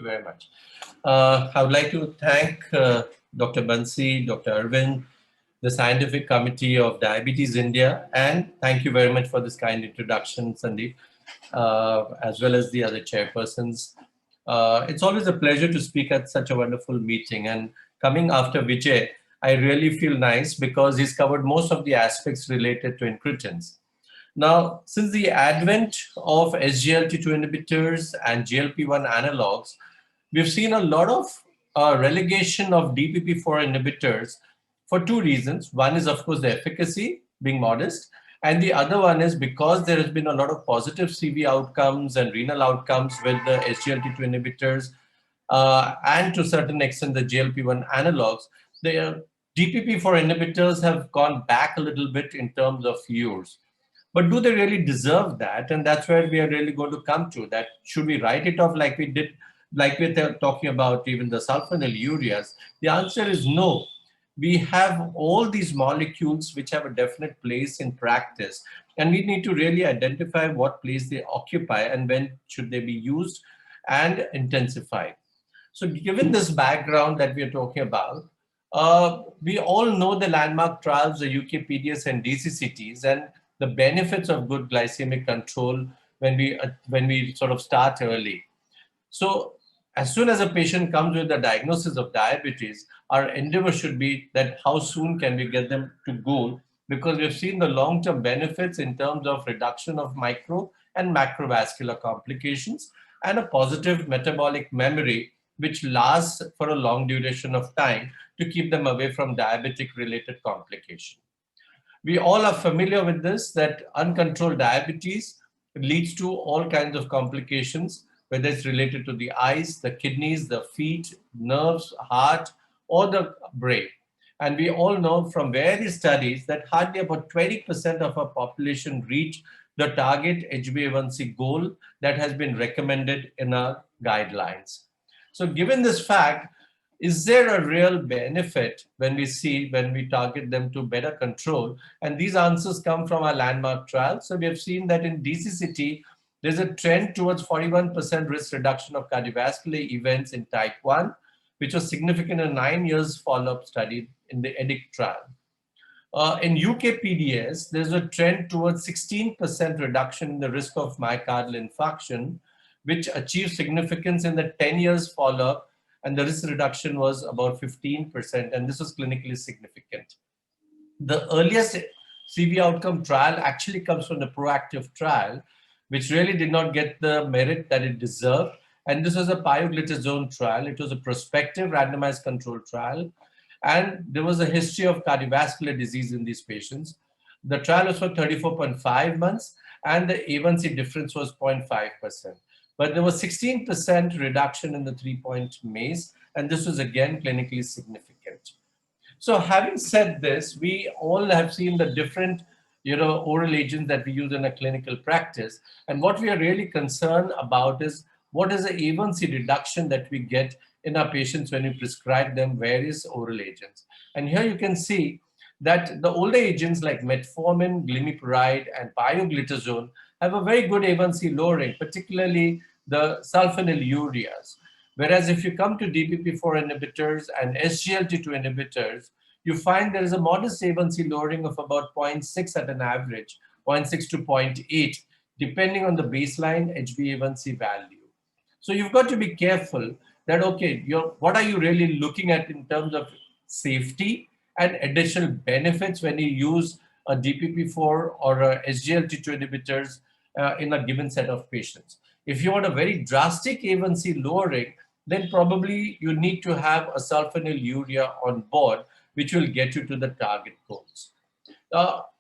you very much. I would like to thank Dr. Bansi, Dr. Arvind, the Scientific Committee of Diabetes India, and thank you very much for this kind introduction, Sandeep, as well as the other chairpersons. It's always a pleasure to speak at such a wonderful meeting. And coming after Vijay, I really feel nice because he's covered most of the aspects related to incretins. Now, since the advent of SGLT2 inhibitors and GLP-1 analogs, we've seen a lot of relegation of DPP-4 inhibitors for two reasons. One is, of course, the efficacy being modest, and the other one is because there has been a lot of positive CV outcomes and renal outcomes with the SGLT2 inhibitors, and to a certain extent the GLP-1 analogs. The DPP-4 inhibitors have gone back a little bit in terms of use. But do they really deserve that? And that's where we are really going to come to that. Should we write it off like we did, like we're talking about even the sulfonylureas? The answer is no. We have all these molecules which have a definite place in practice, and we need to really identify what place they occupy and when should they be used and intensified. So given this background that we are talking about, we all know the landmark trials, the UKPDS and DCCTs, and the benefits of good glycemic control when we sort of start early. So as soon as a patient comes with a diagnosis of diabetes, our endeavor should be that how soon can we get them to goal, because we've seen the long-term benefits in terms of reduction of micro and macrovascular complications and a positive metabolic memory which lasts for a long duration of time to keep them away from diabetic-related complications. We all are familiar with this, that uncontrolled diabetes leads to all kinds of complications, whether it's related to the eyes, the kidneys, the feet, nerves, heart, or the brain. And we all know from various studies that hardly about 20% of our population reach the target HbA1c goal that has been recommended in our guidelines. So given this fact, is there a real benefit when we target them to better control? And these answers come from our landmark trial. So we have seen that in DCCT, there's a trend towards 41% risk reduction of cardiovascular events in type 1, which was significant in a 9 years follow-up study in the EDIC trial. In UKPDS, there's a trend towards 16% reduction in the risk of myocardial infarction, which achieved significance in the 10 years follow-up, and the risk reduction was about 15%, and this was clinically significant. The earliest CV outcome trial actually comes from the proactive trial, which really did not get the merit that it deserved. And this was a pioglitazone trial. It was a prospective randomized controlled trial. And there was a history of cardiovascular disease in these patients. The trial was for 34.5 months, and the A1C difference was 0.5%. But there was 16% reduction in the 3-point MACE, and this was again clinically significant. So having said this, we all have seen the different oral agents that we use in a clinical practice. And what we are really concerned about is what is the A1C reduction that we get in our patients when we prescribe them various oral agents. And here you can see that the older agents like metformin, glimepiride, and pioglitazone have a very good A1C lowering, particularly the sulfonylureas. Whereas if you come to DPP-4 inhibitors and SGLT2 inhibitors, you find there is a modest A1C lowering of about 0.6 at an average, 0.6 to 0.8, depending on the baseline HbA1c value. So you've got to be careful that, okay, what are you really looking at in terms of safety and additional benefits when you use a DPP-4 or a SGLT2 inhibitors in a given set of patients. If you want a very drastic A1C lowering, then probably you need to have a sulfonylurea on board, which will get you to the target goals.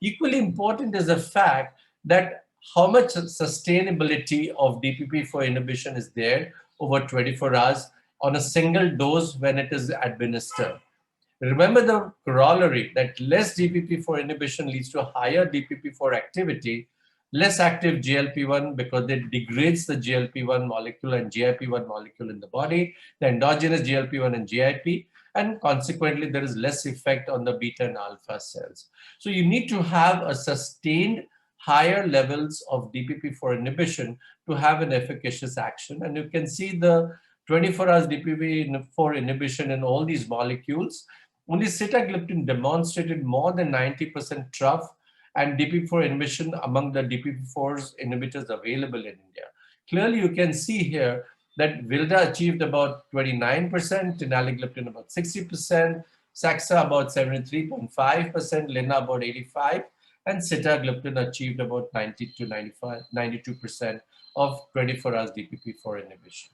Equally important is the fact that how much sustainability of DPP-4 inhibition is there over 24 hours on a single dose when it is administered. Remember the corollary that less DPP-4 inhibition leads to higher DPP-4 activity, less active GLP-1 because it degrades the GLP-1 molecule and GIP-1 molecule in the body, the endogenous GLP-1 and GIP, and consequently there is less effect on the beta and alpha cells. So you need to have a sustained higher levels of DPP-4 inhibition to have an efficacious action. And you can see the 24 hours DPP-IV inhibition in all these molecules, only sitagliptin demonstrated more than 90% trough and DPP-IV inhibition among the DPP-4's inhibitors available in India. Clearly, you can see here that Vilda achieved about 29%, tenaligliptin about 60%, Saxa about 73.5%, Lina about 85%, and sitagliptin achieved about 90 to 95, 92% of 24 hours DPP-IV inhibition.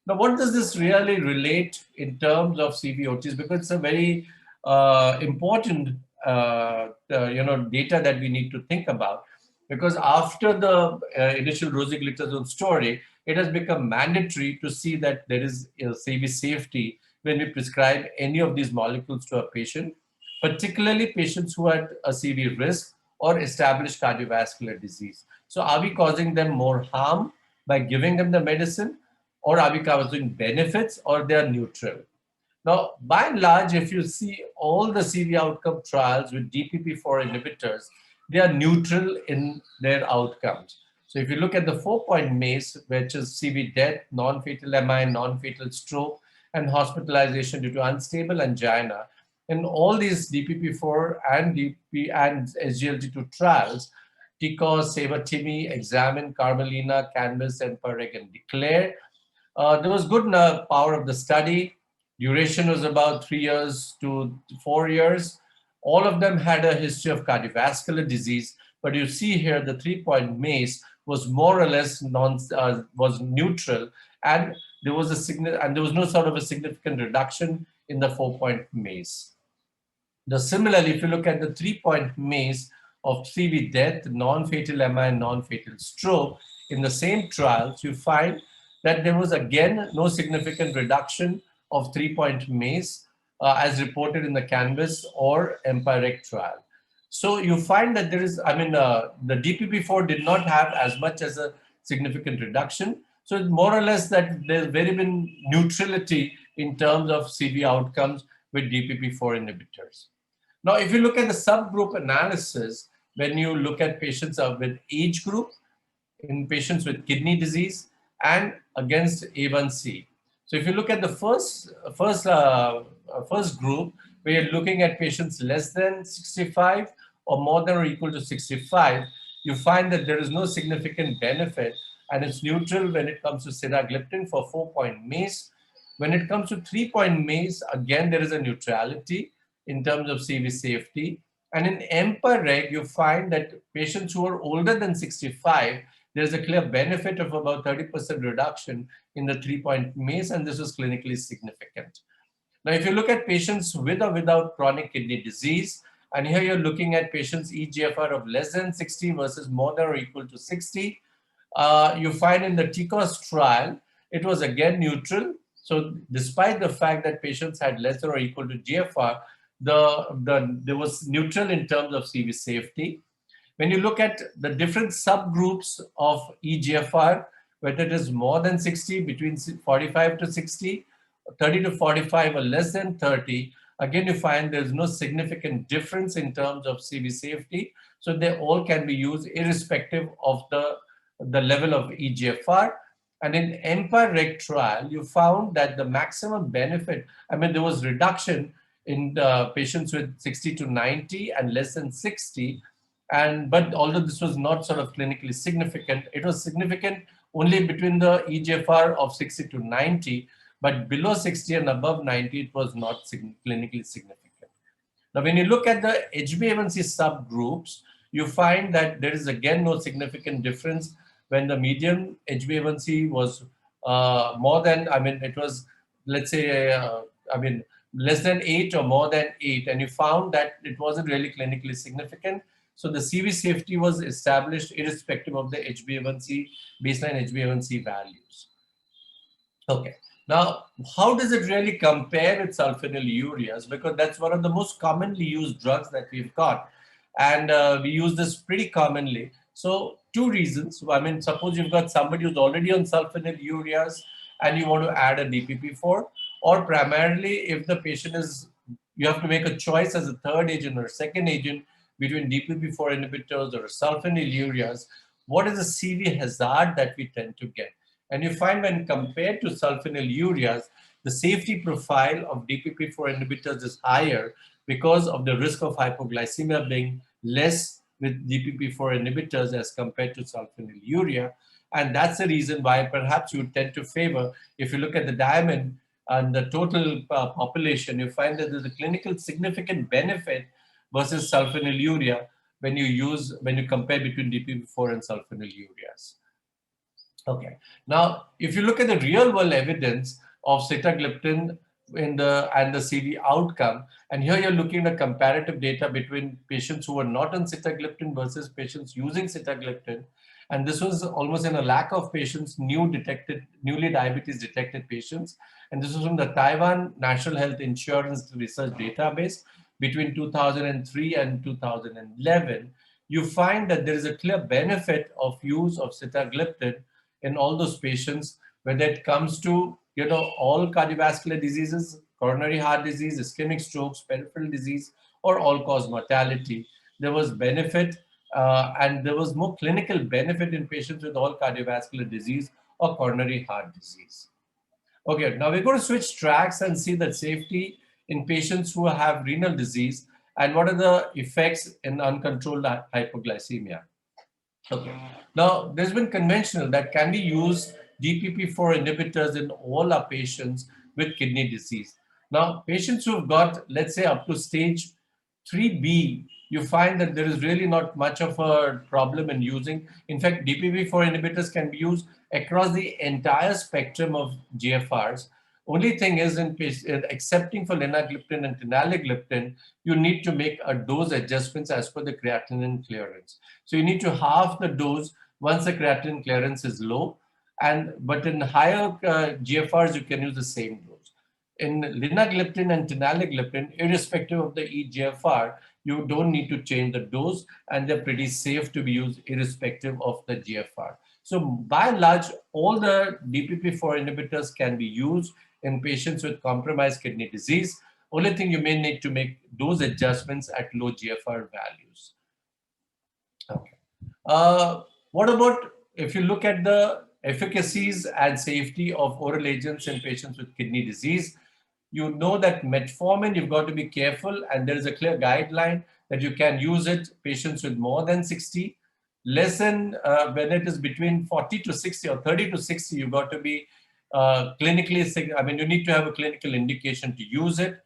Now, what does this really relate in terms of CVOTs? Because it's a very important, data that we need to think about. Because after the initial rosiglitazone story, it has become mandatory to see that there is CV safety when we prescribe any of these molecules to a patient, particularly patients who had a CV risk or established cardiovascular disease. So, are we causing them more harm by giving them the medicine? Or are we causing benefits, or they are neutral? Now, by and large, if you see all the CV outcome trials with DPP-4 inhibitors, they are neutral in their outcomes. So if you look at the 4-point MACE, which is CV death, non-fatal MI, non-fatal stroke, and hospitalization due to unstable angina, in all these DPP-4 and DP and SGLT2 trials, TCOS, SAVA-TIMI, Examine, Carmelina, Canvas, and Pareg, and Declare, there was good power of the study. Duration was about 3 years to 4 years. All of them had a history of cardiovascular disease, but you see here the 3-point MACE was more or less was neutral, and there was no sort of a significant reduction in the 4-point MACE. Similarly, if you look at the 3-point MACE of CV death, non-fatal MI, and non-fatal stroke in the same trials, you find that there was again no significant reduction of 3-point MACE as reported in the Canvas or Empirec trial. So you find that there is, the DPP-4 did not have as much as a significant reduction. So it's more or less that there's very been neutrality in terms of CV outcomes with DPP-4 inhibitors. Now, if you look at the subgroup analysis, when you look at patients with age group, in patients with kidney disease, and against A1C. So if you look at the first group, where you're looking at patients less than 65 or more than or equal to 65, you find that there is no significant benefit, and it's neutral when it comes to sitagliptin for 4-point MACE. When it comes to 3-point MACE, again, there is a neutrality in terms of CV safety. And in EMPA-REG, you find that patients who are older than 65, there's a clear benefit of about 30% reduction in the 3-point MACE, and this was clinically significant. Now, if you look at patients with or without chronic kidney disease, and here you're looking at patients eGFR of less than 60 versus more than or equal to 60, you find in the TCOS trial, it was again neutral. So despite the fact that patients had less than or equal to GFR, there was neutral in terms of CV safety. When you look at the different subgroups of eGFR, whether it is more than 60, between 45 to 60, 30 to 45, or less than 30, again, you find there's no significant difference in terms of CV safety. So they all can be used irrespective of the level of eGFR. And in EMPA-REG trial, you found that the maximum benefit, there was reduction in the patients with 60 to 90 and less than 60. But although this was not sort of clinically significant, it was significant only between the eGFR of 60 to 90, but below 60 and above 90, it was not clinically significant. Now, when you look at the HbA1c subgroups, you find that there is again no significant difference when the median HbA1c was more than, it was, let's say, less than 8 or more than 8, and you found that it wasn't really clinically significant. So the CV safety was established irrespective of the HbA1c, baseline HbA1c values. Okay. Now, how does it really compare with sulfonylureas? Because that's one of the most commonly used drugs that we've got. And we use this pretty commonly. So 2 reasons. Suppose you've got somebody who's already on sulfonylureas and you want to add a DPP-4, or primarily if the patient you have to make a choice as a third agent or a second agent between DPP-4 inhibitors or sulfonylureas. What is the CV hazard that we tend to get? And you find when compared to sulfonylureas, the safety profile of DPP-4 inhibitors is higher because of the risk of hypoglycemia being less with DPP-4 inhibitors as compared to sulfonylurea. And that's the reason why perhaps you tend to favor, if you look at the diamond and the total population, you find that there's a clinical significant benefit versus sulfonylurea when you compare between DPP-4 and sulfonylureas. Okay. Now, if you look at the real world evidence of sitagliptin and the CV outcome, and here you're looking at comparative data between patients who were not on sitagliptin versus patients using sitagliptin. And this was almost in a lack of patients, newly diabetes detected patients. And this was from the Taiwan National Health Insurance Research Database between 2003 and 2011. You find that there is a clear benefit of use of sitagliptin in all those patients, whether it comes to all cardiovascular diseases, coronary heart disease, ischemic strokes, peripheral disease, or all-cause mortality. There was benefit, and there was more clinical benefit in patients with all cardiovascular disease or coronary heart disease. Okay, now we're going to switch tracks and see the safety in patients who have renal disease and what are the effects in uncontrolled hypoglycemia. Okay. Now, there's been conventional that can we use DPP-4 inhibitors in all our patients with kidney disease. Now, patients who've got, let's say, up to stage 3B, you find that there is really not much of a problem in using. In fact, DPP-4 inhibitors can be used across the entire spectrum of GFRs. Only thing is, excepting for linagliptin and tenaligliptin, you need to make a dose adjustments as per the creatinine clearance. So you need to halve the dose once the creatinine clearance is low, but in higher GFRs, you can use the same dose. In linagliptin and tenaligliptin, irrespective of the eGFR, you don't need to change the dose, and they're pretty safe to be used irrespective of the GFR. So by and large, all the DPP-4 inhibitors can be used in patients with compromised kidney disease. Only thing you may need to make dose adjustments at low GFR values. Okay. What about if you look at the efficacies and safety of oral agents in patients with kidney disease? You know that metformin, you've got to be careful, and there is a clear guideline that you can use it patients with more than 60. Less than when it is between 40 to 60 or 30 to 60, you've got to be clinically, I mean, you need to have a clinical indication to use it,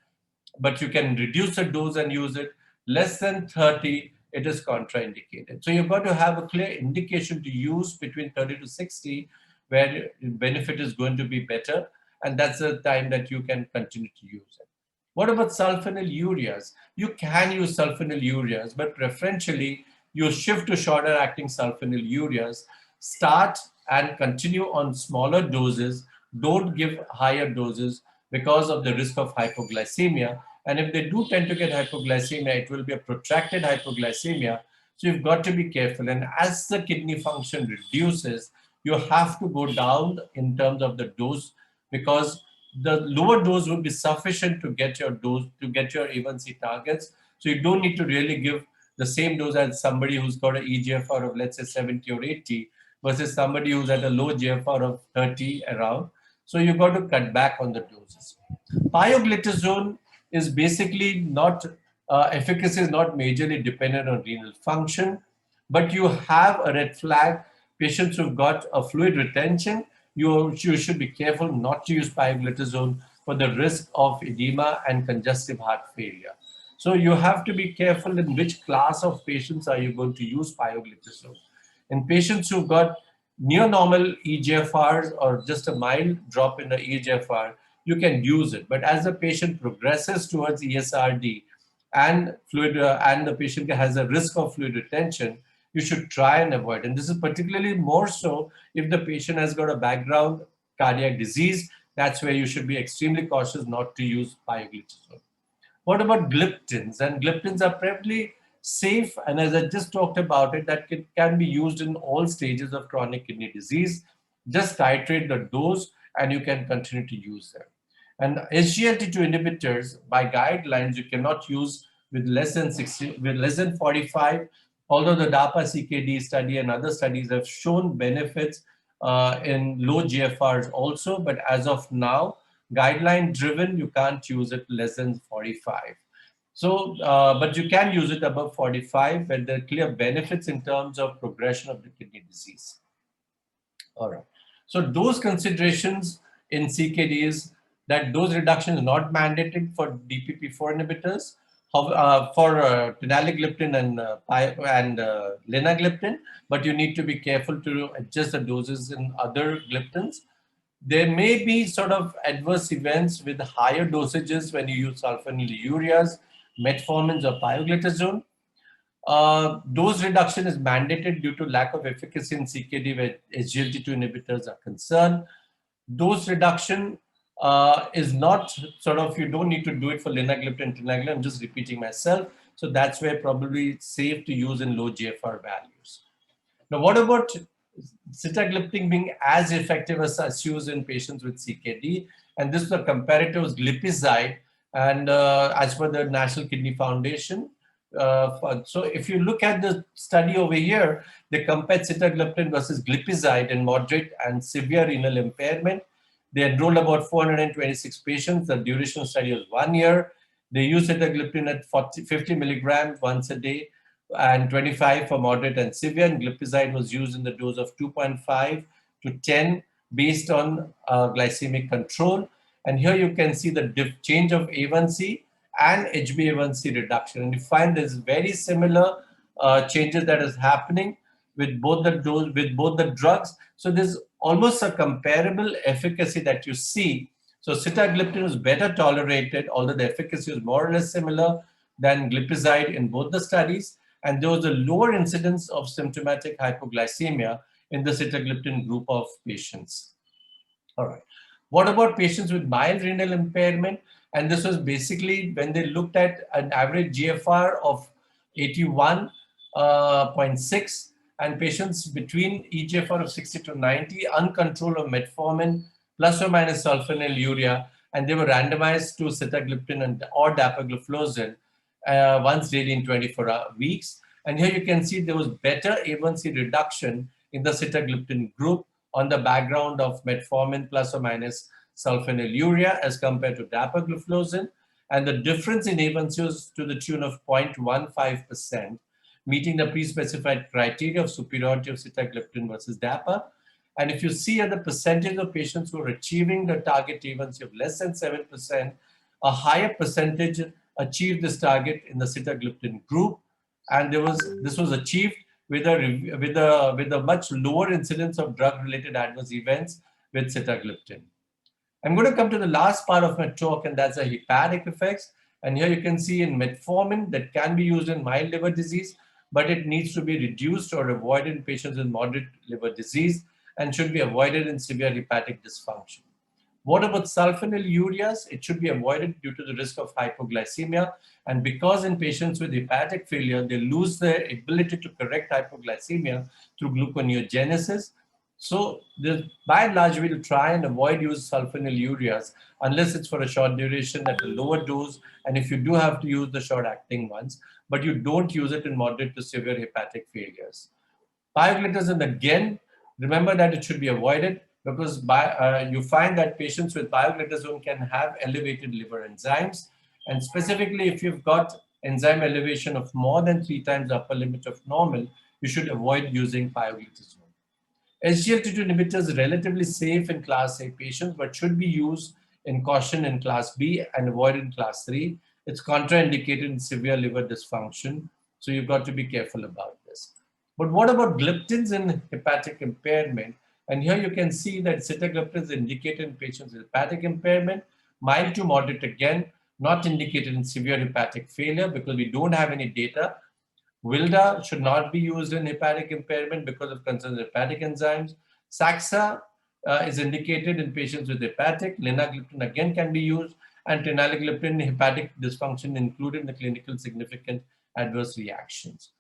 but you can reduce the dose and use it. Less than 30, it is contraindicated. So you've got to have a clear indication to use between 30 to 60, where benefit is going to be better, and that's the time that you can continue to use it. What about sulfonylureas? You can use sulfonylureas, but preferentially, you shift to shorter acting sulfonylureas, start and continue on smaller doses, don't give higher doses because of the risk of hypoglycemia. And if they do tend to get hypoglycemia, it will be a protracted hypoglycemia. So you've got to be careful. And as the kidney function reduces, you have to go down in terms of the dose, because the lower dose will be sufficient to get your dose, to get your A1C targets. So you don't need to really give the same dose as somebody who's got an eGFR of, let's say, 70 or 80 versus somebody who's at a low GFR of 30 around. So you've got to cut back on the doses. Pioglitazone is basically not, efficacy is not majorly dependent on renal function, but you have a red flag. Patients who've got a fluid retention, you should be careful not to use pioglitazone for the risk of edema and congestive heart failure. So you have to be careful in which class of patients are you going to use pioglitazone. In patients who've got near normal eGFRs or just a mild drop in the eGFR, you can use it. But as the patient progresses towards ESRD and the patient has a risk of fluid retention, you should try and avoid. And this is particularly more so if the patient has got a background cardiac disease. That's where you should be extremely cautious not to use pioglitazone. What about gliptins? And gliptins are probably safe, and as I just talked about it, that it can be used in all stages of chronic kidney disease. Just titrate the dose and you can continue to use them. And SGLT2 inhibitors, by guidelines, you cannot use with less than 60, with less than 45, although the DAPA CKD study and other studies have shown benefits in low GFRs also, but as of now, guideline driven, you can't use it less than 45. So, but you can use it above 45 when there are clear benefits in terms of progression of the kidney disease. All right. So those considerations in CKDs, that dose reduction is not mandated for DPP-IV inhibitors, for Tenaligliptin and Linagliptin, but you need to be careful to adjust the doses in other gliptins. There may be sort of adverse events with higher dosages when you use sulfonylureas, metformins, or pioglitazone. Dose reduction is mandated due to lack of efficacy in CKD where SGLT2 inhibitors are concerned. Dose reduction is not sort of, you don't need to do it for linagliptin and tenagliptin. I'm just repeating myself. So that's where probably it's safe to use in low GFR values. Now, what about sitagliptin being as effective as used in patients with CKD? And this the comparator was glipizide, and as per the National Kidney Foundation. So if you look at the study over here, they compared sitagliptin versus glipizide in moderate and severe renal impairment. They enrolled about 426 patients. The duration of study was 1 year. They used sitagliptin at 50 milligrams once a day and 25 for moderate and severe. And glipizide was used in the dose of 2.5 to 10 based on glycemic control. And here you can see the change of A1C and HbA1c reduction. And you find there's very similar changes that is happening with both the dose, with both the drugs. So there's almost a comparable efficacy that you see. So sitagliptin was better tolerated, although the efficacy was more or less similar than glipizide in both the studies. And there was a lower incidence of symptomatic hypoglycemia in the sitagliptin group of patients. All right. What about patients with mild renal impairment? And this was basically when they looked at an average GFR of 81.6 and patients between eGFR of 60 to 90, uncontrolled of metformin plus or minus sulfonylurea, and they were randomized to sitagliptin or dapagliflozin once daily in 24 weeks. And here you can see there was better A1C reduction in the sitagliptin group on the background of metformin plus or minus sulfonylurea as compared to dapagliflozin. And the difference in A1C was to the tune of 0.15%, meeting the pre-specified criteria of superiority of sitagliptin versus DAPA. And if you see at the percentage of patients who are achieving the target A1C of less than 7%, a higher percentage achieved this target in the sitagliptin group. And this was achieved with a much lower incidence of drug-related adverse events with sitagliptin. I'm going to come to the last part of my talk, and that's the hepatic effects. And here you can see in metformin that can be used in mild liver disease, but it needs to be reduced or avoided in patients with moderate liver disease and should be avoided in severe hepatic dysfunction. What about sulfonylureas? It should be avoided due to the risk of hypoglycemia. And because in patients with hepatic failure, they lose their ability to correct hypoglycemia through gluconeogenesis. So by and large, we'll try and avoid use sulfonylureas unless it's for a short duration at a lower dose. And if you do have to use the short-acting ones, but you don't use it in moderate to severe hepatic failures. Pioglitazone, again, remember that it should be avoided because you find that patients with pioglitazone can have elevated liver enzymes. And specifically, if you've got enzyme elevation of more than 3 times the upper limit of normal, you should avoid using pioglitazone. SGLT2 inhibitors are relatively safe in class A patients, but should be used in caution in class B and avoided in class 3. It's contraindicated in severe liver dysfunction, so you've got to be careful about this. But what about gliptins in hepatic impairment? And here you can see that sitagliptin is indicated in patients with hepatic impairment, mild to moderate again, not indicated in severe hepatic failure because we don't have any data. Wilda should not be used in hepatic impairment because of concerns with hepatic enzymes. Saxa is indicated in patients with hepatic. Linagliptin again can be used, and tenaligliptin hepatic dysfunction included in the clinical significant adverse reactions.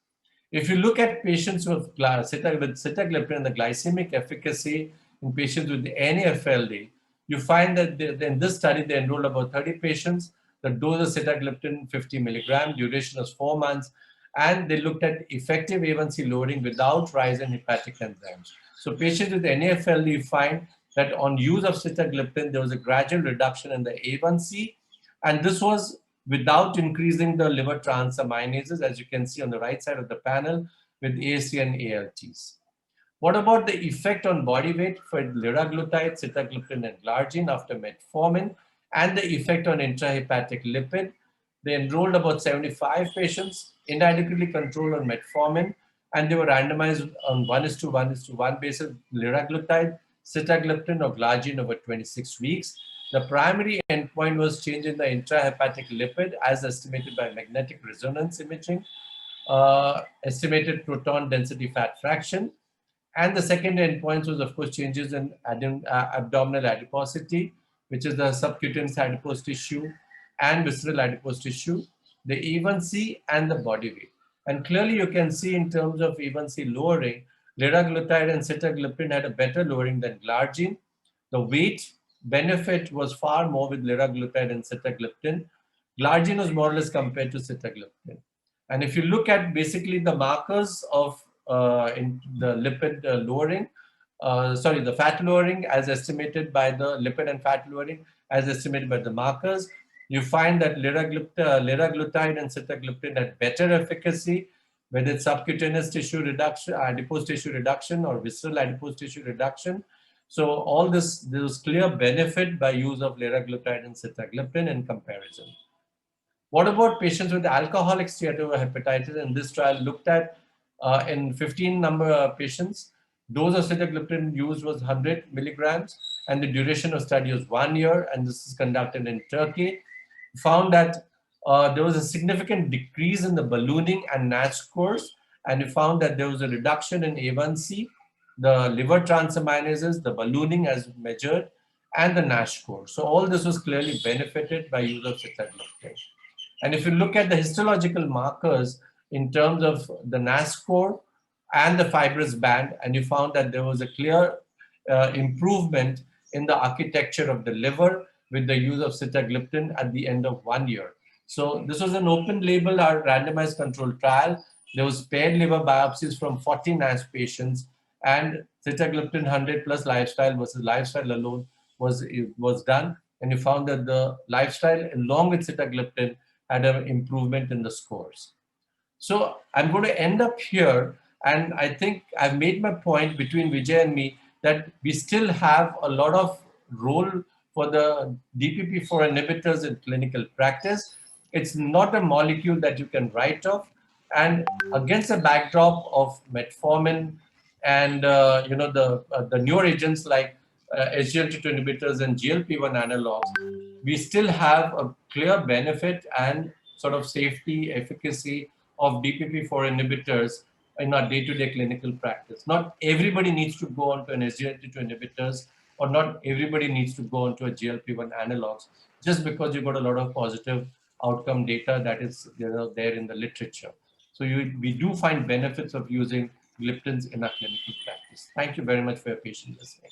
If you look at patients with sitagliptin and the glycemic efficacy in patients with NAFLD, you find that in this study they enrolled about 30 patients. The dose of sitagliptin 50 milligram, duration was 4 months, and they looked at effective A1C lowering without rise in hepatic enzymes. So patients with NAFL, you find that on use of sitagliptin, there was a gradual reduction in the A1C, and this was without increasing the liver transaminases, as you can see on the right side of the panel with AST and ALTs. What about the effect on body weight for liraglutide, sitagliptin, and glargine after metformin, and the effect on intrahepatic lipid? They enrolled about 75 patients, inadequately controlled on metformin, and they were randomized on 1:1:1 basis liraglutide, sitagliptin, or glargine over 26 weeks. The primary endpoint was change in the intrahepatic lipid as estimated by magnetic resonance imaging, estimated proton density fat fraction. And the second endpoint was, of course, changes in abdominal adiposity, which is the subcutaneous adipose tissue and visceral adipose tissue, the A1C, and the body weight. And clearly, you can see in terms of A1C lowering, liraglutide and sitagliptin had a better lowering than glargine. The weight benefit was far more with liraglutide and sitagliptin. Glargine was more or less compared to sitagliptin. And if you look at basically the markers of in the lipid lowering, the fat lowering as estimated by the lipid and fat lowering as estimated by the markers, you find that liraglutide and sitagliptin had better efficacy, whether it's subcutaneous tissue reduction, adipose tissue reduction, or visceral adipose tissue reduction. So all this, there was clear benefit by use of liraglutide and sitagliptin in comparison. What about patients with alcoholic steatohepatitis? And this trial looked at in 15 number of patients. Dose of sitagliptin used was 100 milligrams, and the duration of study was 1 year, and this is conducted in Turkey. Found that there was a significant decrease in the ballooning and NASH scores, and we found that there was a reduction in A1C, the liver transaminases, the ballooning as measured, and the NASH score. So all this was clearly benefited by use of sitagliptin. And if you look at the histological markers in terms of the NAS score and the fibrous band, and you found that there was a clear improvement in the architecture of the liver with the use of sitagliptin at the end of 1 year. So this was an open label or randomized controlled trial. There was paired liver biopsies from 40 NASH patients, and sitagliptin 100 plus lifestyle versus lifestyle alone was done. And you found that the lifestyle along with sitagliptin had an improvement in the scores. So I'm going to end up here, and I think I've made my point between Vijay and me that we still have a lot of role for the DPP-IV inhibitors in clinical practice. It's not a molecule that you can write off, and against the backdrop of metformin and the newer agents like SGLT2 inhibitors and GLP-1 analogs, we still have a clear benefit and sort of safety efficacy of DPP-IV inhibitors in our day-to-day clinical practice. Not everybody needs to go on to an SGLT2 inhibitors, or not everybody needs to go on to a GLP-1 analogs just because you've got a lot of positive outcome data that is there in the literature. So we do find benefits of using gliptins in our clinical practice. Thank you very much for your patient listening.